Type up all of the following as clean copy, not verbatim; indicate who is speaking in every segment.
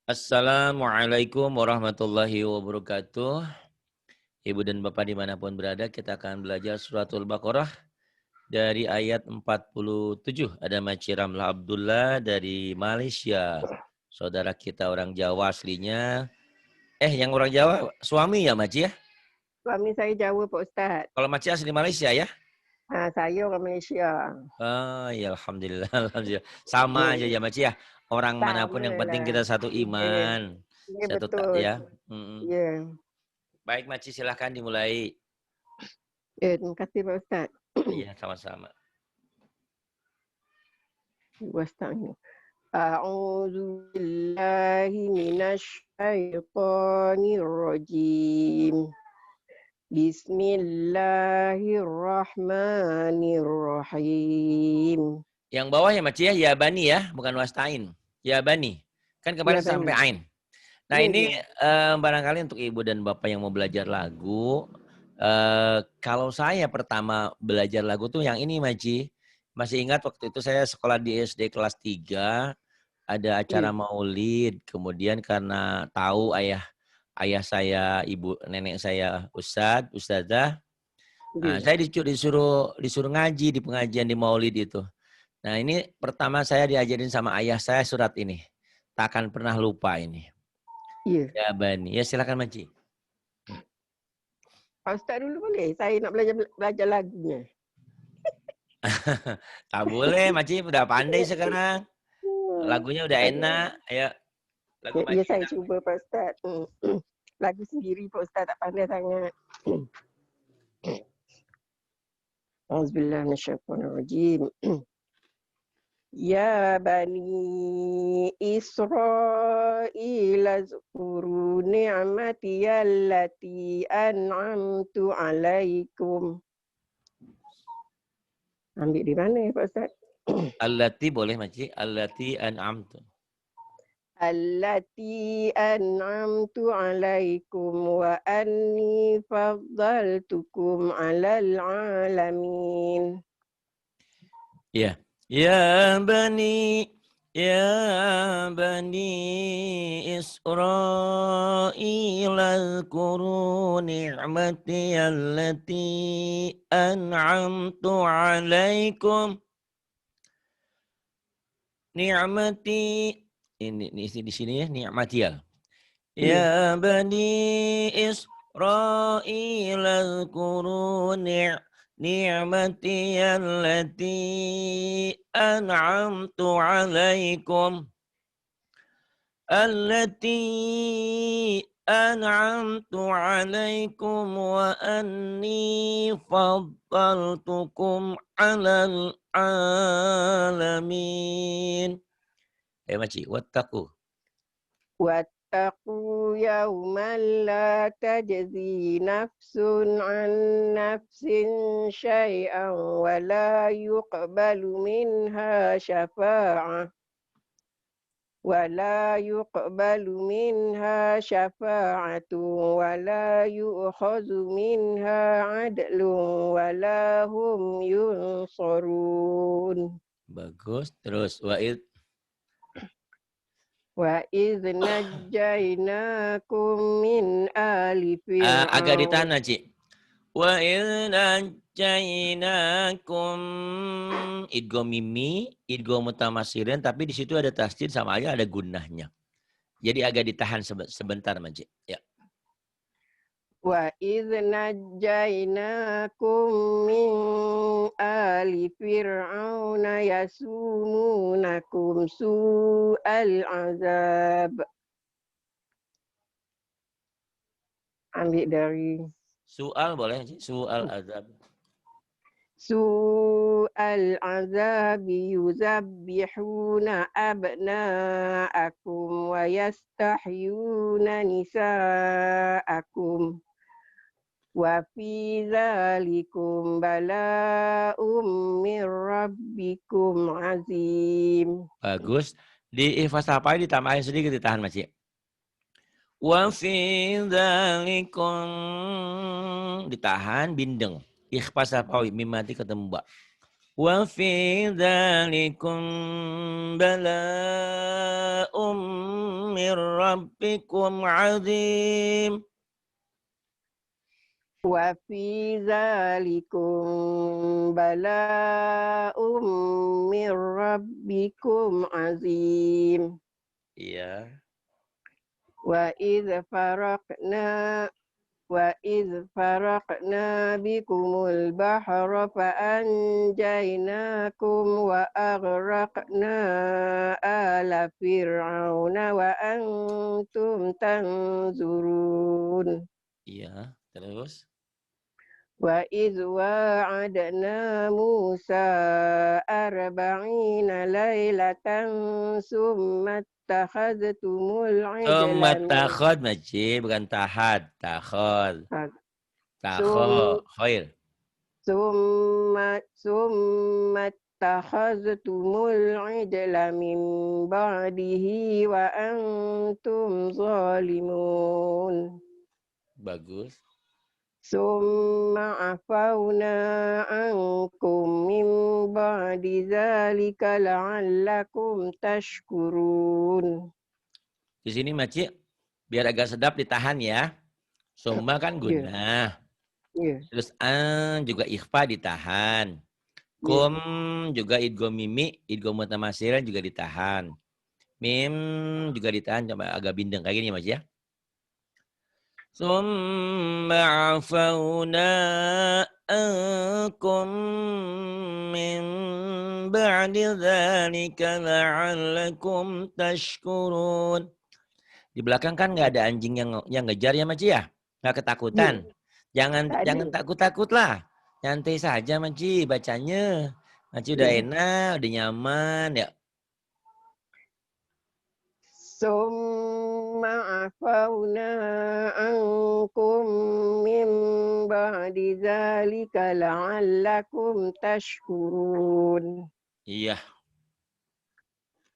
Speaker 1: Assalamualaikum warahmatullahi wabarakatuh. Ibu dan Bapak dimanapun berada, kita akan belajar suratul Baqarah dari ayat 47. Ada Maci Ramlah Abdullah dari Malaysia. Saudara kita orang Jawa aslinya. Yang orang Jawa suami ya Maci ya?
Speaker 2: Suami saya Jawa Pak Ustaz.
Speaker 1: Kalau Maci asli Malaysia ya?
Speaker 2: Saya orang Malaysia.
Speaker 1: Ya Alhamdulillah. Alhamdulillah. Sama aja ya Maci ya. Orang manapun
Speaker 2: Sama
Speaker 1: yang penting
Speaker 2: lah.
Speaker 1: kita satu
Speaker 2: Ya,
Speaker 1: iman.
Speaker 2: ya
Speaker 1: Satu tak
Speaker 2: betul.
Speaker 1: ya. Mm-mm.
Speaker 2: Ya.
Speaker 1: Baik Maci silahkan dimulai.
Speaker 2: Terima kasih Pak Ustaz.
Speaker 1: Iya sama-sama.
Speaker 2: Wasta'in. A'udzu billahi minasy syaithanir rajim. Bismillahirrahmanirrahim.
Speaker 1: Yang bawah ya Maci ya Bani ya, bukan Wastain. Ya Bani. Kan kemarin
Speaker 2: Ya
Speaker 1: sampai
Speaker 2: Bani.
Speaker 1: Ain. Nah
Speaker 2: Ya
Speaker 1: ini
Speaker 2: ya.
Speaker 1: barangkali untuk ibu dan bapak yang mau belajar lagu. Kalau saya pertama belajar lagu tuh yang ini Maci. Masih ingat waktu itu saya sekolah di SD kelas 3. Ada acara
Speaker 2: Ya.
Speaker 1: maulid. Kemudian karena tahu ayah saya, ibu nenek saya ustadzah.
Speaker 2: Ya.
Speaker 1: Saya disuruh ngaji di pengajian di maulid itu. Nah ini pertama saya diajarin sama ayah saya surat ini. Takkan pernah lupa ini.
Speaker 2: Ya.
Speaker 1: Ya Bani. Ya silakan Maci.
Speaker 2: Pak Ustaz dulu boleh? Saya nak belajar lagunya.
Speaker 1: Tak boleh Maci udah pandai sekarang. Lagunya udah
Speaker 2: Saya
Speaker 1: enak. Ayo lagu
Speaker 2: Ya,
Speaker 1: Maci
Speaker 2: saya
Speaker 1: enak.
Speaker 2: cuba Pak Ustaz. Lagu sendiri Pak Ustaz tak pandai sangat. Auzubillahi minasyaitonirrajim. Ya bani Israil azkuru ni'mati allati an'amtu alaikum. Ambil di mana Pak Ustaz?
Speaker 1: Allati boleh Maci. Allati an'amtu.
Speaker 2: Allati an'amtu alaikum wa anni faddaltukum 'alal 'alamin.
Speaker 1: Ya. Ya Bani. Ya Bani Israel azkuru ni'mati allati an'amtu alaikum. Ni'mati ini di sini ya ni'mati ya.
Speaker 2: Iya.
Speaker 1: Ya bani Israil azkuru ni'mati allati an'amtu alaikum. Allati an'amtu alaikum wa anni faddaltukum 'alal alamin. Maci, wattaqu.
Speaker 2: Wattaqu yawman la tajzi nafsun an nafsin syai'an wa la yuqbalu minha syafa'ah. ولا يقبل منها شفاعة ولا يؤخذ منها عدل ولا هم ينصرون.
Speaker 1: Bagus. Terus
Speaker 2: وإذ نجيناكم من آل
Speaker 1: agak
Speaker 2: فرعون.
Speaker 1: ditahan Ci. Wa idzainakum idgham mimi, idgham mutamasirin, tapi di situ ada tasdid sama aja ada gunnahnya. Jadi agak ditahan sebentar Maci. Ya.
Speaker 2: وَإِذْ نَجَّيْنَاكُمْ مِنْ آلِ فِرْعَوْنَ يَسُومُونَكُمْ سُوءَ الْعَذَابِ. Ambil dari
Speaker 1: Soal boleh Ci? Soal azab.
Speaker 2: سُوءَ الْعَذَابِ يُذَبِّحُونَ أَبْنَاءَكُمْ وَيَسْتَحْيُونَ نِسَاءَكُمْ. وَفِي ذَلِكُمْ بَلَاءٌ مِّن رَّبِّكُمْ عَظِيمٌ.
Speaker 1: Bagus. Di ihfaz apa ditambahin sedikit ditahan Maci. Wa fi dzalikum ditahan bindeng. Ikhfas apawi mimati ketemu ba. Wa fi dzalikum bala'um min rabbikum 'adzim.
Speaker 2: Wa fi zalikum bala'um min rabbikum azim.
Speaker 1: Iya.
Speaker 2: Wa idh faraqna bikumul bahra fa anjaynakum wa aghraqna ala fir'auna wa antum tanzurun.
Speaker 1: Iya, terus?
Speaker 2: Wa idh wa'adna Musa arba'ina laylatan summa attakhadhtumul ijla
Speaker 1: Summa takhod maji, bukan tahad. Takhod. Takho.
Speaker 2: sum
Speaker 1: Khair.
Speaker 2: summa attakhadhtumul ijla min ba'dihi wa antum zalimun.
Speaker 1: Bagus.
Speaker 2: Summa afawna ankum min ba'di dzalika la'allakum tashkurun.
Speaker 1: Di sini maci, biar agak sedap ditahan ya. Summa kan
Speaker 2: Ya,
Speaker 1: guna.
Speaker 2: ya,
Speaker 1: Terus an juga ikhfa ditahan.
Speaker 2: ya.
Speaker 1: Kum juga idgham mimi, idgham mutamatsil juga ditahan. Mim juga ditahan, coba agak bindeng kayak gini Mas ya. Summa afawna ankum min ba'di dzalika la'allakum tashkurun. Di belakang kan nggak ada anjing yang ngejar ya Mas ya? Nggak
Speaker 2: Ya,
Speaker 1: ketakutan. Jangan
Speaker 2: tadi.
Speaker 1: takut-takut lah. Nyantai saja Maci bacanya. Maci udah
Speaker 2: Ya.
Speaker 1: enak, udah nyaman ya.
Speaker 2: Summa afawna ankum min ba'di dzalika la'allakum tashkurun.
Speaker 1: Iya.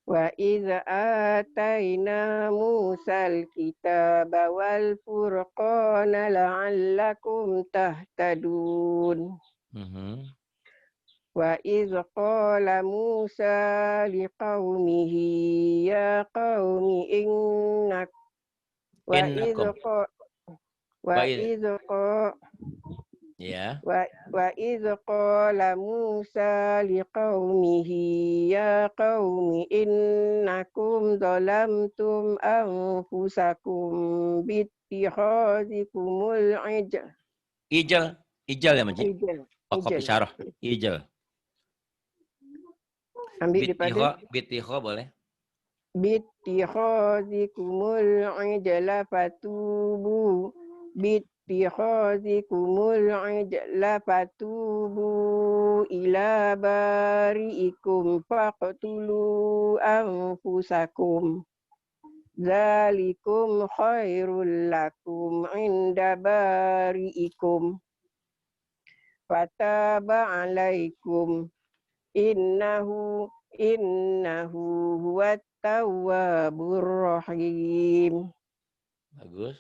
Speaker 2: Wa idza atayna Musal kitaba wal furqana la'allakum tahtadun.
Speaker 1: Mhm.
Speaker 2: Wa idz qala Musa liqaumihi ya qaumi innak wa idz
Speaker 1: Innakum.
Speaker 2: qa wa
Speaker 1: Baik.
Speaker 2: idz qa
Speaker 1: Ya.
Speaker 2: wa idz qala Musa liqaumihi ya qaumi innakum zalamtum anfusakum bittikhazikumul
Speaker 1: Ijal. Ijal ya Maci.
Speaker 2: ijl
Speaker 1: Wakaf
Speaker 2: ijl
Speaker 1: isyarah. Ijal.
Speaker 2: ambil daripada
Speaker 1: Bittiho boleh.
Speaker 2: bittikhazikumul ijla fatubu ila bari'ikum faqtulu anfusakum zalikum khairul lakum inda bari'ikum fataba alaikum innahu huwat tawwabur rahim.
Speaker 1: Bagus.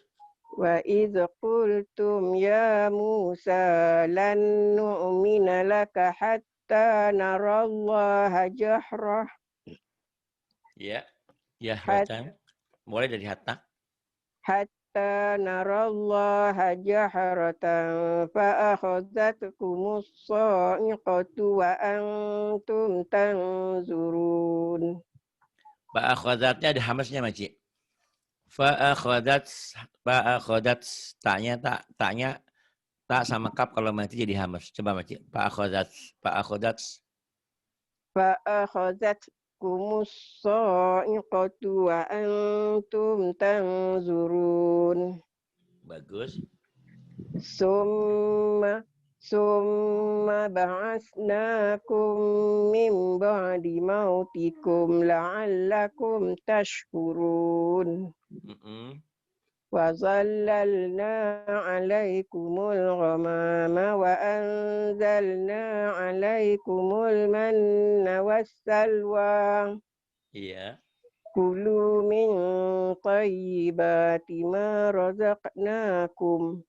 Speaker 2: Wa idz qultum ya Musa lan nu'mina laka hatta narallaha jahrah
Speaker 1: Ya. Ya
Speaker 2: hat,
Speaker 1: baca. Boleh dari hatta.
Speaker 2: hatta narallaha jahratan fa akhadhatkumus sa'iqatu wa antum tanzurun.
Speaker 1: Fa'akhadatnya ada hamasnya Maci. Fa'akhadat taknya tak sama kap kalau mati jadi hamas. Coba Maci. Fa'akhadat.
Speaker 2: فأخذتكم الصاعقة وأنتم تنظرون
Speaker 1: Bagus.
Speaker 2: ثم بعثناكم من بعد موتكم لعلكم تشكرون وظللنا عليكم الغمام وأنزلنا عليكم المن والسلوى
Speaker 1: Iya.
Speaker 2: كلوا من طيبات ما رزقناكم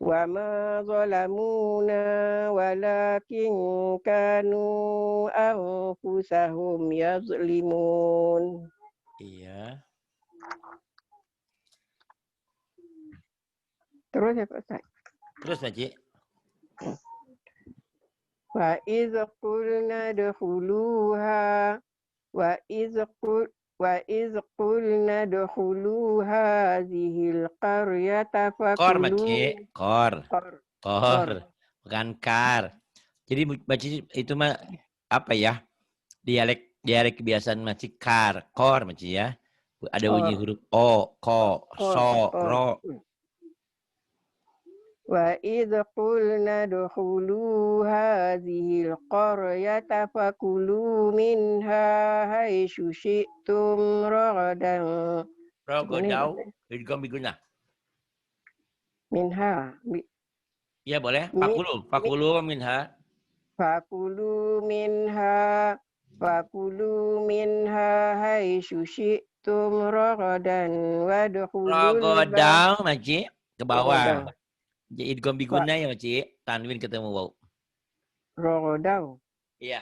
Speaker 2: Wa ma zalamuna walakin kanu anfusahum yazlimun.
Speaker 1: Iya.
Speaker 2: Terus ya Pak Ustaz.
Speaker 1: Terus Makcik.
Speaker 2: Wa iz qulna dukhuluha wa iz qulna dukhulu hadhil qaryata
Speaker 1: Kor
Speaker 2: fakulu
Speaker 1: Makcik. Kor.
Speaker 2: qor
Speaker 1: Kor.
Speaker 2: qor
Speaker 1: Bukan kar. Jadi Makcik itu mah apa ya? Dialek kebiasaan Makcik kar. Kor Makcik ya. Ada bunyi
Speaker 2: qor
Speaker 1: huruf O, Ko,
Speaker 2: qor
Speaker 1: So,
Speaker 2: qor.
Speaker 1: Ro.
Speaker 2: Wa idh qulna dukhulu hadhil qaryata fakulu minha haitsu syi'tum ragadan.
Speaker 1: Rogo
Speaker 2: Gimana ya Pak
Speaker 1: dau.
Speaker 2: Ustaz?
Speaker 1: Idgham biguna.
Speaker 2: Minha
Speaker 1: Ya boleh.
Speaker 2: mi,
Speaker 1: Fakulu.
Speaker 2: mi,
Speaker 1: Fakulu minha.
Speaker 2: fakulu minha haitsu syi'tum ragadan
Speaker 1: Rogo
Speaker 2: wadkhulul bab
Speaker 1: dau Makcik. Ke bawah.
Speaker 2: ragadan
Speaker 1: Jadi idgham
Speaker 2: wa
Speaker 1: biguna ya Makcik. Tanwin ketemu waw.
Speaker 2: ragadan.
Speaker 1: Iya.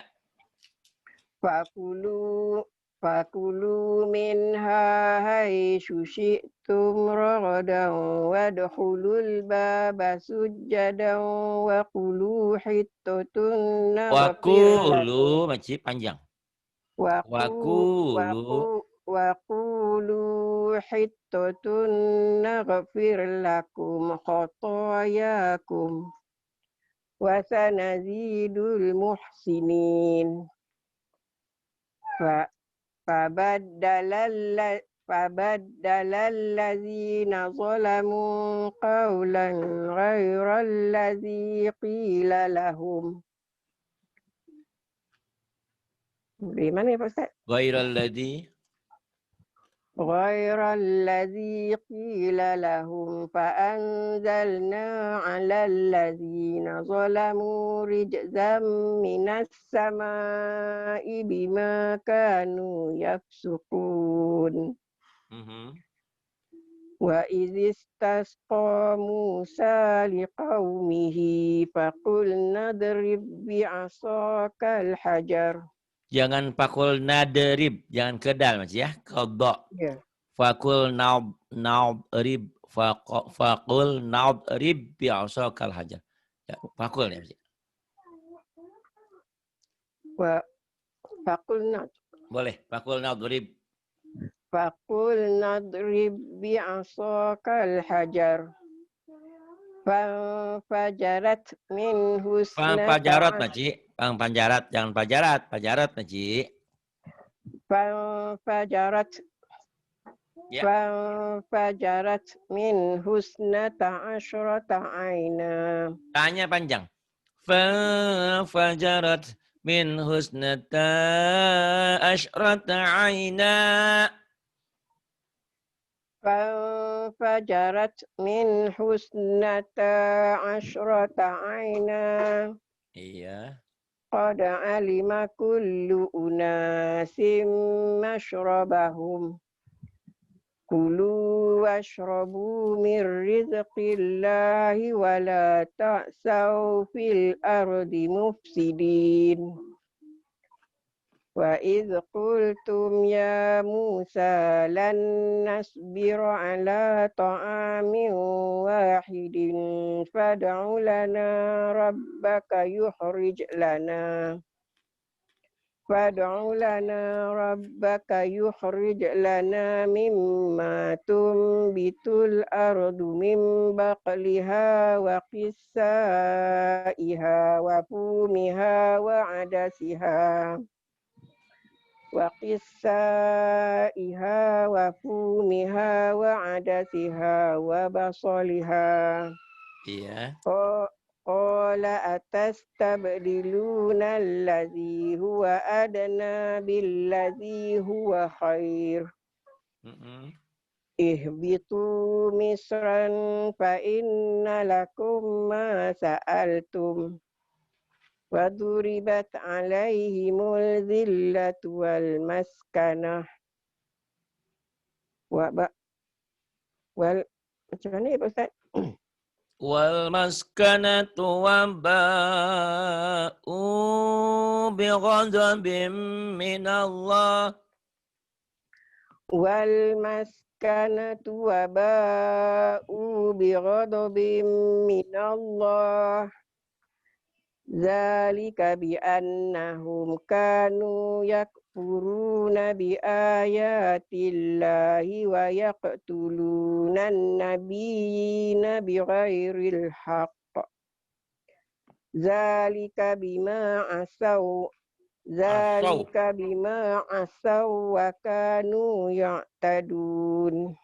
Speaker 2: Fakulu fakulu minha haitsu syi'tum ragadan wadkhulul baba sujjadan wa qulu hittatun naghfir lakum
Speaker 1: Wakulu Makcik panjang.
Speaker 2: wa qu wa
Speaker 1: Wakulu.
Speaker 2: qu wa qulu hittatun naghfir lakum khatayakum wa sanazidul muhsinin. فبدل الذين ظلموا قولا غير الذي قيل لهم. Gimana ya Pak Ustaz?
Speaker 1: Ghairal ladzi.
Speaker 2: غير الذي قيل لهم فأنزلنا على الذين ظلموا رجزا من السماء بما كانوا يفسقون. وإذ استسقى موسى لقومه فقلنا اضرب بعصاك الحجر.
Speaker 1: Jangan pakul nadrib, jangan kedal Mas ya. Qadha.
Speaker 2: Ya.
Speaker 1: Fakul naudrib fakul naudrib bi'asakal hajar. Ya, fakul ya Mas.
Speaker 2: Wa faqulna
Speaker 1: Boleh, fakul naudrib.
Speaker 2: فقلنا اضرب بعصاك الحجر فانفجرت منه
Speaker 1: Pajarat
Speaker 2: اثنتا
Speaker 1: Maci, panjarat, jangan pajarat Maci.
Speaker 2: فانفجرت
Speaker 1: Ya.
Speaker 2: فانفجرت منه اثنتا عشرة عينا.
Speaker 1: Tanya panjang. Fajarat min husnata asyrata aina.
Speaker 2: فانفجرت منه اثنتا عشرة عينا.
Speaker 1: Iya.
Speaker 2: قد علم كل أناس مشربهم كلوا واشربوا من رزق الله ولا تعثوا في الأرض مفسدين. وإذ قلتم يا موسى لن نصبر على طعام واحد فادع لنا ربك يخرج لنا مما تنبت الأرض من بقلها وقثائها وفومها وعدسها وبصلها.
Speaker 1: Iya.
Speaker 2: قال أتستبدلون الذي هو أدنى بالذي هو خير اهبطوا مصرا فإن لكم ما سألتم وضربت عليهم الذلة والمسكنة macam mana ya Pak Ustaz?
Speaker 1: wal maskanatu wa ba'u bighadabim minallah.
Speaker 2: Wal maskanatu wa ba'u bighadabim minallah. Zalika bi'annahum kanu yakfuruna biayatillahi wa yaqtuluna an-nabiyina bighairil haqq. Zalika bima asaw wa kanu ya'tadun.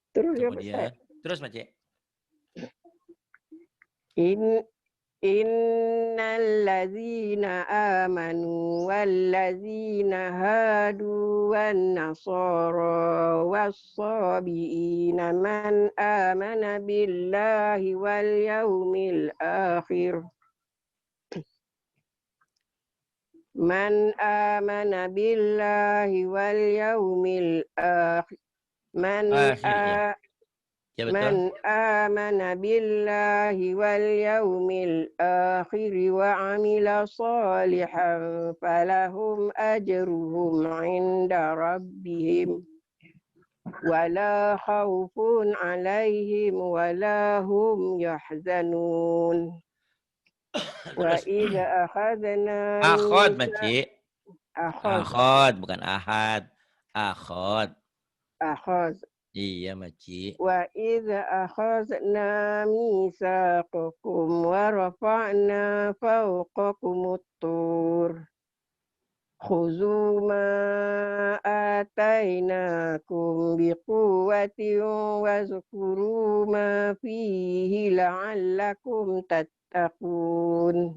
Speaker 2: Terus ya Ustaz.
Speaker 1: Terus Maci.
Speaker 2: Innal ladzina amanu wal ladzina hadu wan nasara was-sabiina man amana billahi wal yaumil akhir. Man amana billahi wal yaumil akhir.
Speaker 1: Ya,
Speaker 2: Man amana billahi wal yaumil akhir wa amila salihan falahum ajruhum inda rabbihim wala khawfun alaihim wala hum yahzanun. Wa idza akhadna
Speaker 1: Akhod Maci.
Speaker 2: akhad
Speaker 1: Akhod bukan ahad. Akhod. Iya Maci.
Speaker 2: Wa idza akhadna mitsaqakum wa rafa'na fawqakumut tur. Khuzu ma atainakum biquwwatin wa zkuru ma fihi la'allakum tattaqun.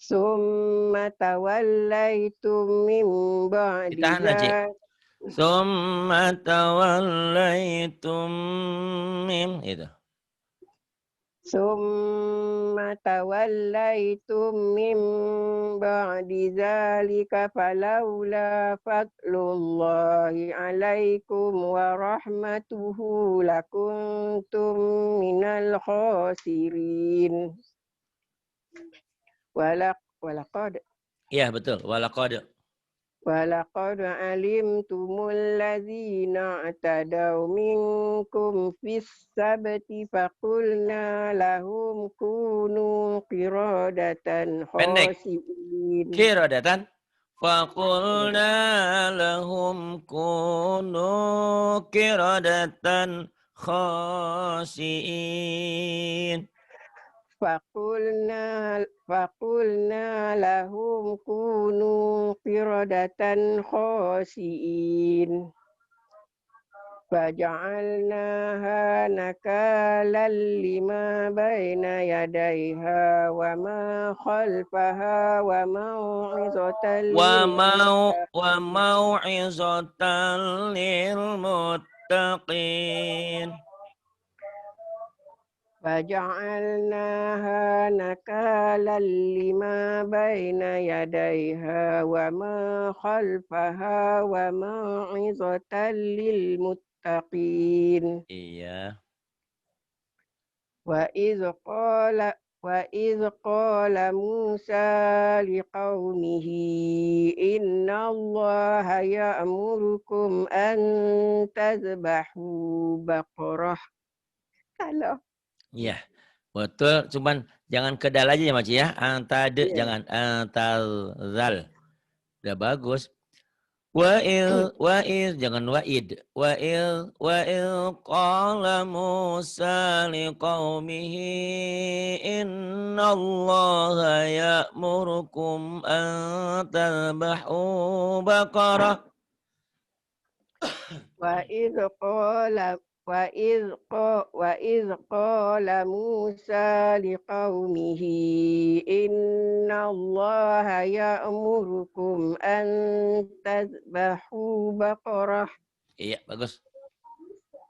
Speaker 2: Summa tawallaitum min ba'di
Speaker 1: Ditahan Maci. Summa tawallaitum min itu.
Speaker 2: Summa tawallaitum min ba'di dzalika falawla fadlullahi 'alaikum wa rahmatuhu lakuntum minal khasirin. Walaqad
Speaker 1: Iya betul. Walaqad
Speaker 2: alimtumul ladzina atadaw minkum fis sabti faqulna lahum kunu qiradatan khasi'in.
Speaker 1: Qiradatan faqulna lahum kunu qiradatan khasi'in. Faqulna
Speaker 2: lahum kunu qiradatan khasi'in. Faja'alnaha nakalan lima baina yadayha wa ma khalfaha wa mau'izatan lil muttaqin. Faja'alnaha nakalan lima baina yadayha wa ma khalfaha wa mau'izatan lil muttaqin.
Speaker 1: Iya.
Speaker 2: Wa idh qala Musa liqaumihi inna Allaha ya'murukum an tazbahu baqarah. Halo.
Speaker 1: Iya, betul. Cuman jangan kedal aja ya Maci ya. Antade jangan antazal. Udah bagus. Wa'il jangan wa'id. Wa'il qala Musa liqaumihi innallaha ya'murukum an tadhbahu baqarah.
Speaker 2: وإذ قال موسى لقومه إن الله يأمركم أن تذبحوا بقرة.
Speaker 1: Iya, bagus.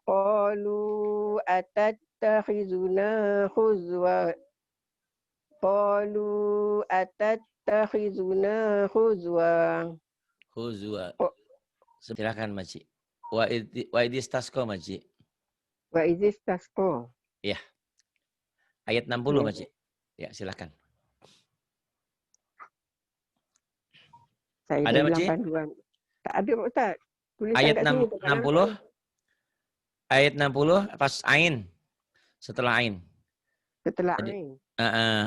Speaker 2: قالوا أتتخذنا هزوا.
Speaker 1: Huzwa. Silakan Maci. Wa idistasqa Maci.
Speaker 2: Wa istasqa.
Speaker 1: Iya. Ayat 60
Speaker 2: Ya.
Speaker 1: Makcik. Ya, silakan.
Speaker 2: Saya
Speaker 1: Ada
Speaker 2: dah bilang
Speaker 1: Makcik?
Speaker 2: panduan. Tak ada Pak Ustaz. Tulisan
Speaker 1: Ayat
Speaker 2: kat sini tak nampak
Speaker 1: 60.
Speaker 2: ni.
Speaker 1: Ayat 60 pas ain. Setelah ain.
Speaker 2: Setelah
Speaker 1: Tadi
Speaker 2: ain.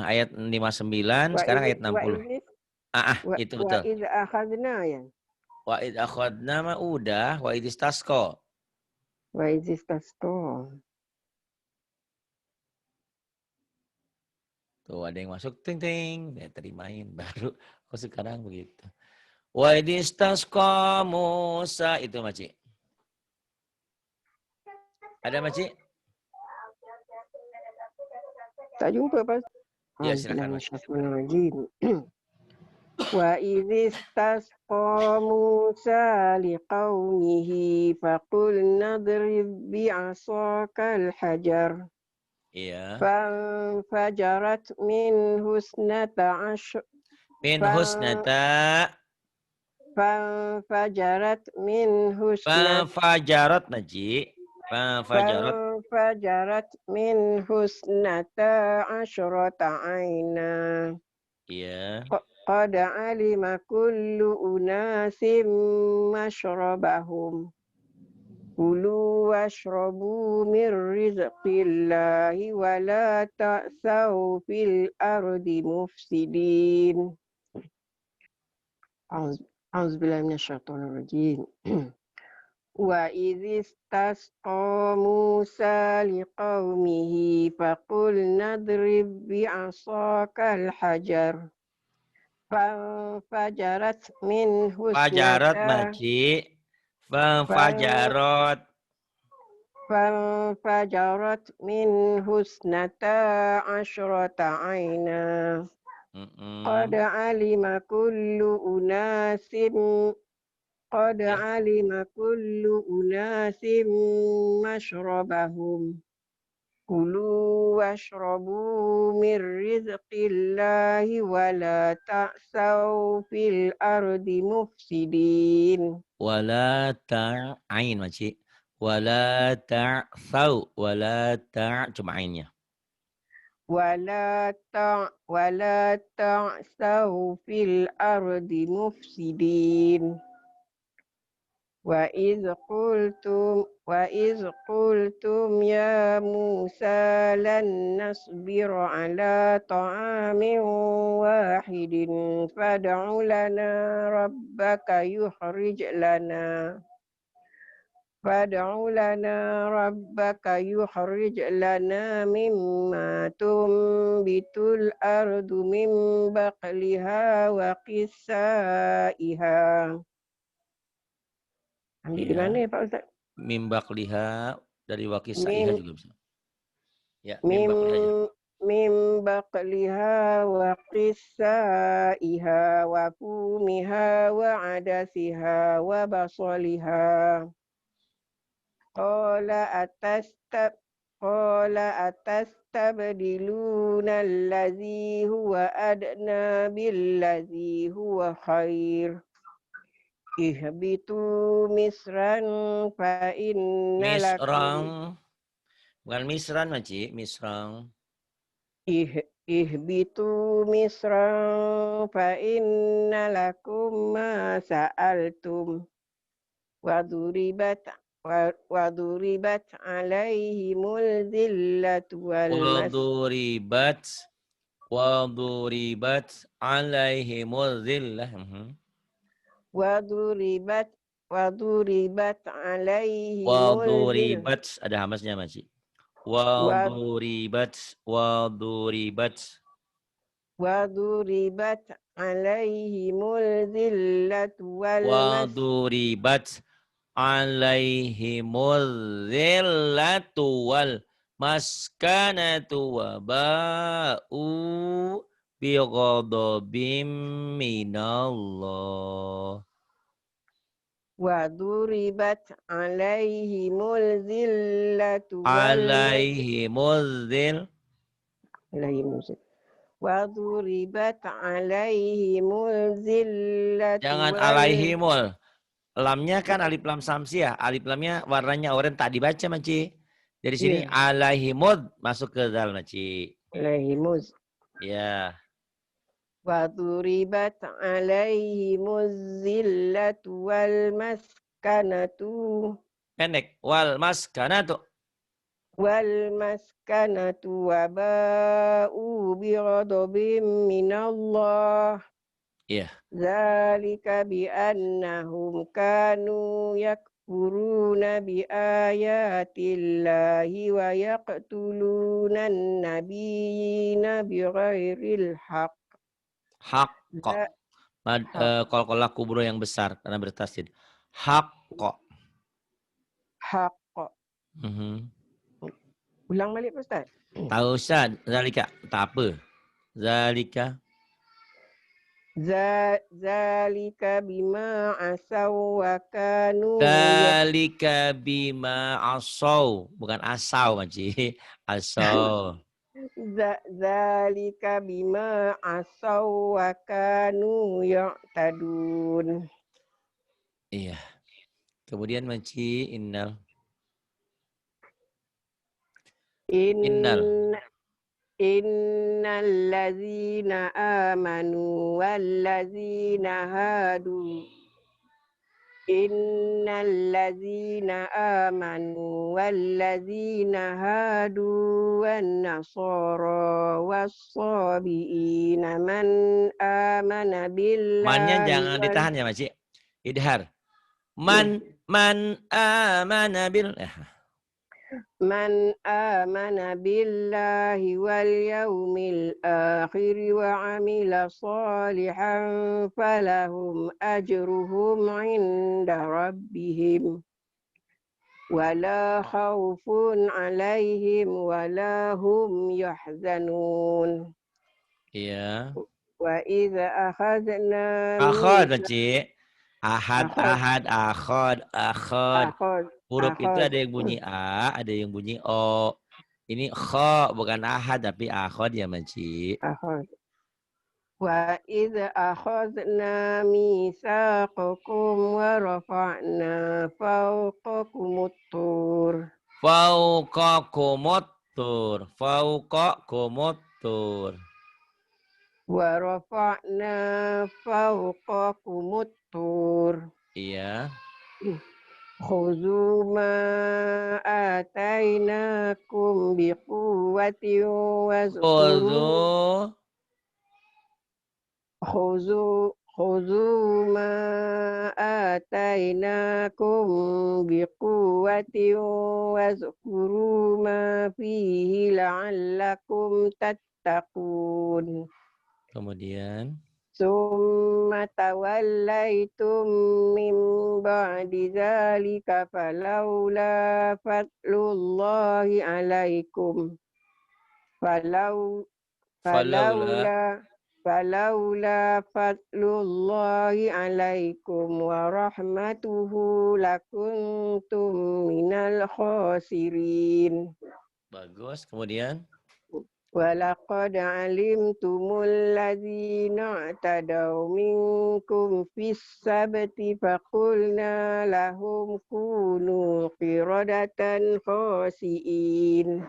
Speaker 1: ayat 59,
Speaker 2: Wa
Speaker 1: sekarang
Speaker 2: iz
Speaker 1: ayat 60. Itu
Speaker 2: wa
Speaker 1: betul.
Speaker 2: iz akhadna ya.
Speaker 1: Wa id akhadna ma udah, wa id istasqa.
Speaker 2: Wa iz istasqa.
Speaker 1: Tuh ada yang masuk ting ting, dia terimain baru. Oh sekarang begitu. Wa id istasqa Musa itu Makcik. Ada Makcik?
Speaker 2: Tak jumpa Pak Ustaz.
Speaker 1: Ya silakan Makcik.
Speaker 2: Bismillahirrahmanirrahim. Wa idh istasqa Musa liqaumihi faqulna idrib bi'asakal hajar
Speaker 1: Iya.
Speaker 2: fanfajarat minhu isnata asyr
Speaker 1: Min husnata.
Speaker 2: fanfajarat minhu isnata
Speaker 1: Fajarat Makcik. Fajarat.
Speaker 2: fanfajarat minhu isnata asyrata aina.
Speaker 1: Iya.
Speaker 2: Qad alima kullu unasim mashrabahum. Kulu washrabu min rizqillahi wa la ta'thaw fil ardi mufsidin. A'udzubillahi minasyaitonir rajim. Wa idh istasqa Musa liqaumihi faqulna idrib bi'asakal hajar. Fanfajarat minhu
Speaker 1: Fajarat
Speaker 2: isnata
Speaker 1: Makcik. Fajarat.
Speaker 2: fanfajarat minhu isnata asyrata aina. Qad alima kullu unasim mashrabahum. Kulu washrabu min rizqillahi wa la ta'saw fil ardi mufsidin.
Speaker 1: Wala ta'ain Makcik. Wala ta'thau. Wala cuma ainnya.
Speaker 2: Wala ta'saw fil ardi mufsidin. Wa iz qultum ya Musa lan nasbiru ala ta'amin wahidin fad'u lana rabbaka yukhrij lana mimma tumbitul ardu min baqliha wa qissaiha. Ambil di mana Pak Ustaz?
Speaker 1: Mimbak liha dari wakisaiha juga bisa. Ya, mimbak liha aja.
Speaker 2: Min baqliha wa qissaiha wa fumiha wa adasiha wa basaliha. Qala atastabdiluna allazi huwa adna billazi huwa khair. Ihbitu misran fa inna lakum
Speaker 1: bukan misran Makcik, misran.
Speaker 2: ihbitu misran fa inna lakum ma sa'altum wa duribat alaihimul zillatu wal
Speaker 1: Waduribat alaihimul zillah.
Speaker 2: Waduribat alaihimul zillah.
Speaker 1: Ada hamasnya Makcik. Waduribat
Speaker 2: alaihimul zillatu wal
Speaker 1: maskanatu wa ba'u bighadabim minallah.
Speaker 2: Waduribat alaihimul zillatu Waduribat alaihimul zillatu.
Speaker 1: Jangan alaihimul. Lamnya kan alif lam samsiah. Alif lamnya warnanya oranye tak dibaca Makcik. Dari sini
Speaker 2: Ya.
Speaker 1: alaihimud masuk ke zal maci.
Speaker 2: Alaihimuz.
Speaker 1: Ya.
Speaker 2: Wa duribat alaihimuz zillatu wal maskanatu.
Speaker 1: Pendek. Wal maskanatu.
Speaker 2: Wal maskanatu wa ba'u bighadabin minallah.
Speaker 1: Iya.
Speaker 2: Zalika bi'annahum kanu yakfuruna biayatillahi wa yaqtuluna an-nabiyina bighairil haqq.
Speaker 1: Hak kok.
Speaker 2: Haq.
Speaker 1: Kol-kolah kubro yang besar karena bertasdid. Hak kok.
Speaker 2: Haqq. Ulang balik Pak Ustaz.
Speaker 1: Tahu Ustaz, zalika tak apa. Zalika
Speaker 2: Zalika bima asaw wa kanu
Speaker 1: zalika bima asau, bukan asau maci. Asau.
Speaker 2: Zalika bima asaw wa kanu ya'tadun.
Speaker 1: Iya. Kemudian maci innal.
Speaker 2: Innal ladzina amanu wal ladzina hadu. Innal ladzina amanu wal ladzina hadu wan nasara was-sabiina man amana
Speaker 1: Mannya
Speaker 2: billahi
Speaker 1: jangan ditahan ya maci. Idhar. Man amana bil.
Speaker 2: Man amana billahi wal yawmil akhir wa amila salihan falahum ajruhum inda rabbihim wala khawfun alaihim wala hum yahzanun.
Speaker 1: Iya.
Speaker 2: Wa idza akhadna
Speaker 1: Akhad
Speaker 2: misa
Speaker 1: maci. Ahad,
Speaker 2: akhad
Speaker 1: ahad, akhad, akhad.
Speaker 2: akhad
Speaker 1: Huruf itu
Speaker 2: akhad
Speaker 1: ada yang bunyi A, ada yang bunyi O. Ini kho, bukan ahad, tapi akhad ya, Maci.
Speaker 2: akhad. Wa idza akhadna mitsaqakum wa rafa'na fawqakumut tur.
Speaker 1: Fauqa kumotur. Fauqa kumotur.
Speaker 2: Wa rafa'na fawqakumut tur.
Speaker 1: Iya.
Speaker 2: Khuzu ma atainakum biquwwatin wazkuru.
Speaker 1: Khudu.
Speaker 2: Khuzu ma atainakum biquwwatin wazkuru ma fihi la'allakum tattaqun.
Speaker 1: Kemudian.
Speaker 2: Summa tawallaitum min ba'di dzalika falaula fadlullahi alaikum.
Speaker 1: Falaula.
Speaker 2: Falaula fadlullahi alaikum wa rahmatuhu lakuntum minal khasirin.
Speaker 1: Bagus. Kemudian.
Speaker 2: Walaqad alimtumul ladzina i'tadaw minkum fis sabti faqulna lahum kunu qiradatan khasi'in.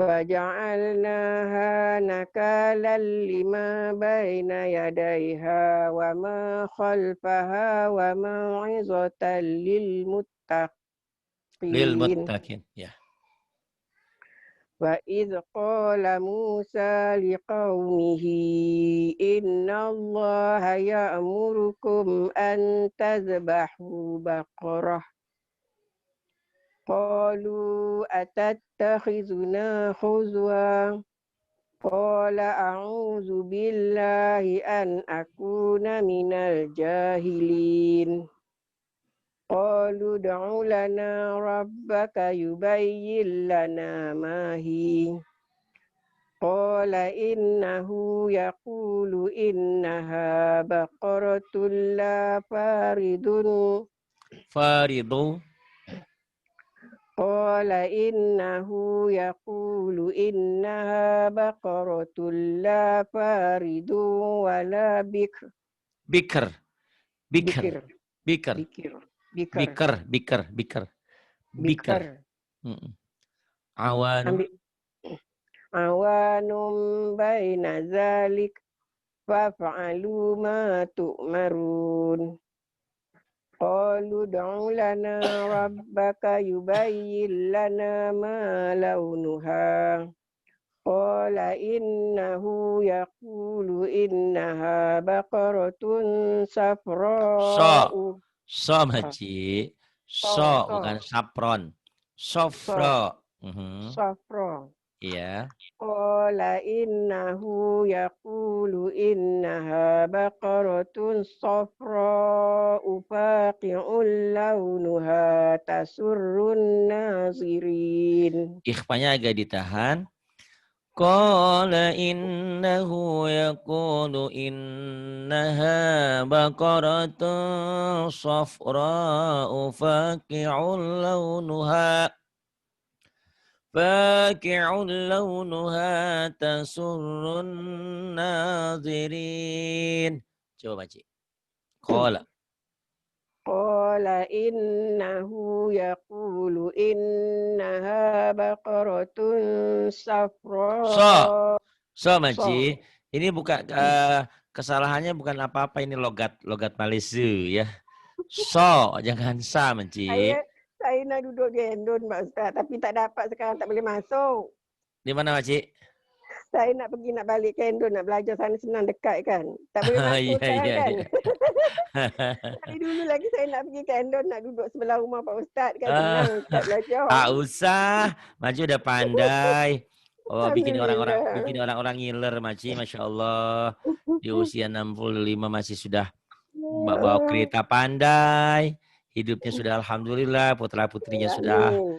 Speaker 2: Waja'alnaha nakalan lima baina yadayha wa ma khalfaha wa mau'izatan lil
Speaker 1: Lil
Speaker 2: muttaqin.
Speaker 1: muttaqin. Ya.
Speaker 2: Wa idh qala Musa liqaumihi innallaha ya'murukum an tadhbahu baqarah. Qalu atattakhizuna huzwa. Qala a'udzu billahi an akuna minal jahilin. Qalu ud'u lana rabbaka yubayyin lana ma hi. Qala innahu yaqulu innaha baqaratun la faridun.
Speaker 1: Faridu.
Speaker 2: Qala innahu yaqulu innaha baqaratun la faridun wa la bikr.
Speaker 1: Bikr. Bikr.
Speaker 2: Bikir.
Speaker 1: Bikr.
Speaker 2: Bikir. Bikir.
Speaker 1: Bikr. Bikr. Bikr. Biker.
Speaker 2: Bikar.
Speaker 1: Awanum.
Speaker 2: Ambil. Awanum baina zalik faf'alu ma tu'marun. Qalu ud'u lana rabbaka yubayyin lana ma launuha. Qala innahu yaqulu innaha baqaratun
Speaker 1: So.
Speaker 2: safra'u.
Speaker 1: So maci.
Speaker 2: So,
Speaker 1: So bukan sapron. Sofro.
Speaker 2: safra.
Speaker 1: Iya.
Speaker 2: Qala innahu yaqulu innaha baqaratun safra'u faqi'un launuha tasurrun nazirin.
Speaker 1: Ikhfanya agak ditahan. Qala innahu yaqulu innaha baqaratun safra'u faqi'un launuha tasurrun nazirin. Coba baca. Qala.
Speaker 2: Qala innahu yaqulu innaha baqaratun
Speaker 1: So.
Speaker 2: safra.
Speaker 1: So,
Speaker 2: So.
Speaker 1: Maci, ini bukan kesalahannya bukan apa-apa, ini logat Malaysia ya. So, jangan sa, Maci.
Speaker 2: Saya nak duduk di Endon, Pak Ustaz. Tapi tak dapat sekarang, tak boleh masuk.
Speaker 1: Di mana, Maci?
Speaker 2: Saya nak pergi nak balik ke Endon, nak belajar sana senang dekat kan. Tak boleh masuk
Speaker 1: Iya,
Speaker 2: sekarang
Speaker 1: iya,
Speaker 2: kan.
Speaker 1: iya.
Speaker 2: Dari dulu lagi saya nak pergi ke Endon, nak duduk sebelah rumah Pak Ustaz kan. Senang Ustaz belajar.
Speaker 1: Tak usah, Maci udah pandai. Oh, bikin
Speaker 2: Alhamdulillah.
Speaker 1: orang-orang ngiler, Maci, Masya Allah. Di usia 65 masih sudah bawa kereta pandai. Hidupnya sudah alhamdulillah, putra-putrinya sudah
Speaker 2: Amin.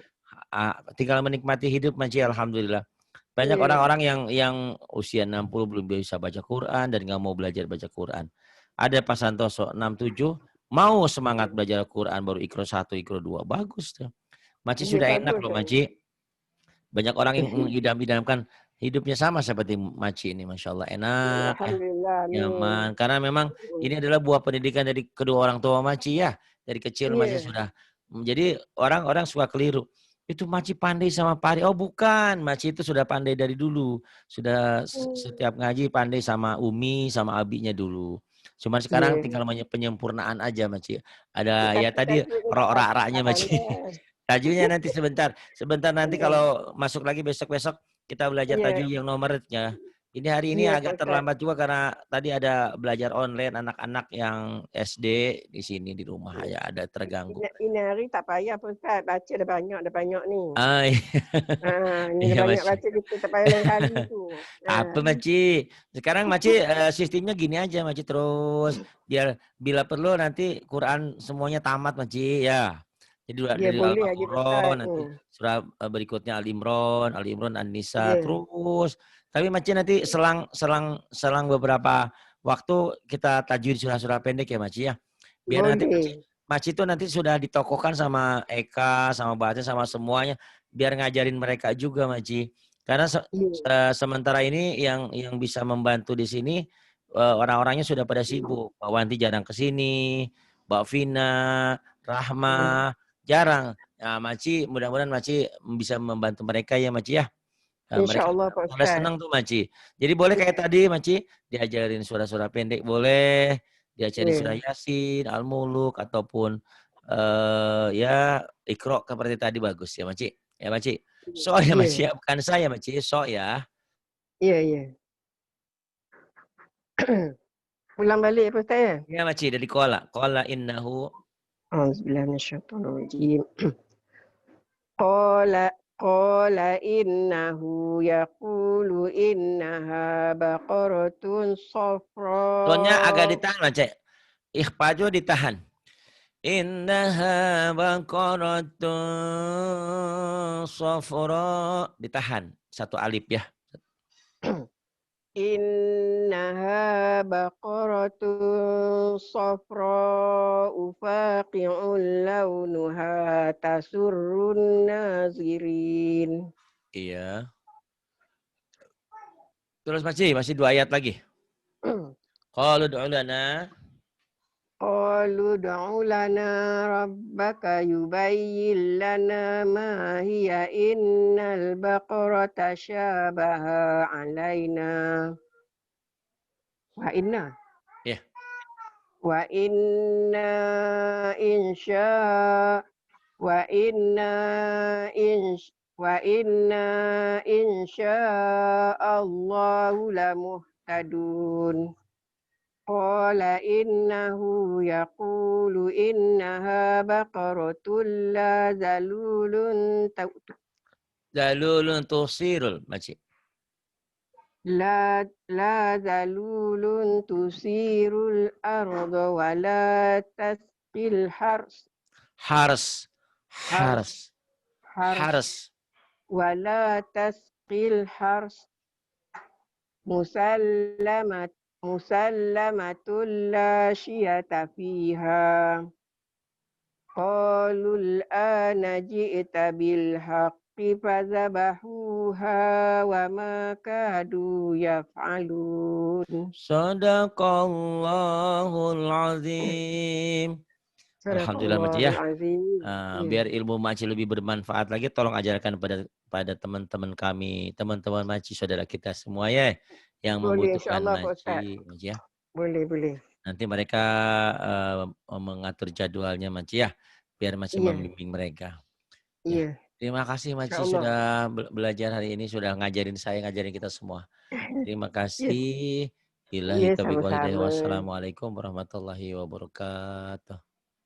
Speaker 1: tinggal menikmati hidup, Maci, alhamdulillah. Banyak
Speaker 2: Iya.
Speaker 1: orang-orang yang usia 60 belum bisa baca Quran dan nggak mau belajar baca Quran. Ada Pak Santoso 67 mau semangat belajar Quran baru Iqra 1, Iqra 2. Bagus tuh. Maci
Speaker 2: Iya,
Speaker 1: sudah enak
Speaker 2: bagus.
Speaker 1: loh, Maci. Banyak orang yang mengidam-idamkan hidupnya sama seperti Maci ini, Masya Allah. Enak ya,
Speaker 2: Alhamdulillah. Amin.
Speaker 1: nyaman. Karena memang ini adalah buah pendidikan dari kedua orang tua Maci ya. Dari kecil Maci sudah. Jadi orang-orang suka keliru. Itu Maci pandai sama Pari. Oh bukan, Maci itu sudah pandai dari dulu. Sudah setiap ngaji pandai sama Umi, sama Abinya dulu. Cuman sekarang tinggal penyempurnaan aja, Maci. Ada ya tadi rok-rak-raknya, Maci. Tajunya nanti sebentar nanti kalau masuk lagi besok-besok kita belajar tajuh yang nomornya. Ini hari ini agak terlambat juga karena tadi ada belajar online anak-anak yang SD di sini di rumah ya ada terganggu.
Speaker 2: Ini hari tak payah Pak Ustaz, baca dah banyak nih. Ini
Speaker 1: Iya,
Speaker 2: banyak baca gitu, tak payah lain kali tu.
Speaker 1: Apa Maci? Sekarang Maci sistemnya gini aja Maci terus biar bila perlu nanti Quran semuanya tamat Maci ya. Jadi dari Al-Baqarah nanti surah berikutnya Al-Imran, An-Nisa terus. Tapi Maci nanti selang beberapa waktu kita tajwid surah-surah pendek ya Maci ya. Biar nanti Maci itu nanti sudah ditokohkan sama Eka, sama Baca, sama semuanya. Biar ngajarin mereka juga Maci. Karena sementara ini yang bisa membantu di sini orang-orangnya sudah pada sibuk. Mbak Wanti jarang ke sini, Mbak Vina, Rahma jarang. Nah, Maci, mudah-mudahan Maci bisa membantu mereka ya, Maci ya. Mereka pada senang tuh, Maci. Jadi boleh kayak tadi, Maci, diajarin surah-surah pendek, boleh. Diajarin surah Yasin, Al-Muluk, ataupun ya Iqra seperti tadi bagus ya, Maci. Ya, Maci. So ya, Maci ya. Bukan saya, Maci. So ya.
Speaker 2: Iya. Pulang balik Pak Ustaz ya?
Speaker 1: Ya, Maci. Dari Qala. Qala innahu.
Speaker 2: Auzubillahiminasyaitonirrajim. Qala innahu yaqulu innaha baqaratun safra.
Speaker 1: Tonnya agak ditahan, Maci. Ikhfaju ditahan. Innaha baqaratun safra. Ditahan. Satu alif ya.
Speaker 2: Innaha baqaratun safra faqi'un launuha tasurrun nazirin.
Speaker 1: Iya. Terus masih 2 ayat lagi. Qalu ud'u lana
Speaker 2: Qalu ud'u lana rabbaka yubayyin lana ma hiya innal baqarata syabaha alaina. Wa inna
Speaker 1: Ya.
Speaker 2: wa inna insya wa inna ins wa inna insyaallahu lamuhtadun. Qala innahu yaqulu innaha baqaratun la zalulun
Speaker 1: Zalulun tusirul makcik.
Speaker 2: la zalulun tusirul arda wa la tasqil hars
Speaker 1: Haras.
Speaker 2: hars
Speaker 1: Haras.
Speaker 2: hars
Speaker 1: Haras.
Speaker 2: wa la tasqil hars musallamatul la syiyata fiha. Qalul ana ji'ta bil haqqi fadzabahuha wa ma kadu yaf'alun.
Speaker 1: Sadaqallahul azim. Alhamdulillah makcik ya.
Speaker 2: Sadaqallahul azim.
Speaker 1: Biar ilmu makcik lebih bermanfaat lagi, tolong ajarkan pada teman-teman kami, teman-teman makcik, saudara kita semua ya, yang
Speaker 2: Boleh
Speaker 1: membutuhkan
Speaker 2: insya-Allah Pak Ustaz.
Speaker 1: makcik ya.
Speaker 2: Boleh.
Speaker 1: Nanti mereka mengatur jadwalnya makcik ya, biar masih
Speaker 2: Iya,
Speaker 1: membimbing mereka. Ya.
Speaker 2: iya.
Speaker 1: Terima kasih makcik
Speaker 2: Insya-Allah.
Speaker 1: sudah belajar hari ini, sudah ngajarin saya, ngajarin kita semua. Terima
Speaker 2: Iya,
Speaker 1: kasih. Billahi
Speaker 2: iya
Speaker 1: taufiq wal hidayah.
Speaker 2: sama-sama.
Speaker 1: Wassalamualaikum warahmatullahi wabarakatuh.